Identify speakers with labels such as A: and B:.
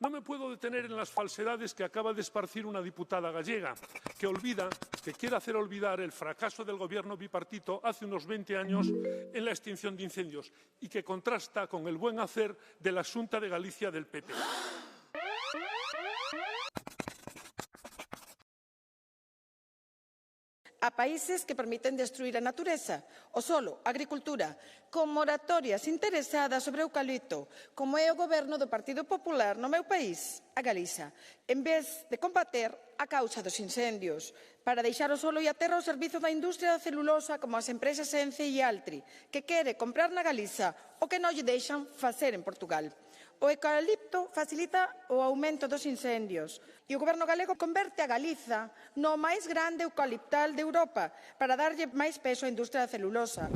A: No me puedo detener en las falsedades que acaba de esparcir una diputada gallega, que quiere hacer olvidar el fracaso del gobierno bipartito hace unos 20 años en la extinción de incendios y que contrasta con el buen hacer de la Xunta de Galicia del PP.
B: A países que permiten destruir a natureza, o solo, a agricultura, con moratorias interesadas sobre o eucalipto, como é o goberno do Partido Popular no meu país, a Galiza, en vez de combater a causa dos incendios, para deixar o solo e a terra ao servizo da industria da celulosa como as empresas Ence e Altri, que quere comprar na Galiza o que non lle deixan facer en Portugal. O eucalipto facilita o aumento dos incendios e o goberno galego converte a Galiza no máis grande eucaliptal de Europa para darlle máis peso á industria da celulosa.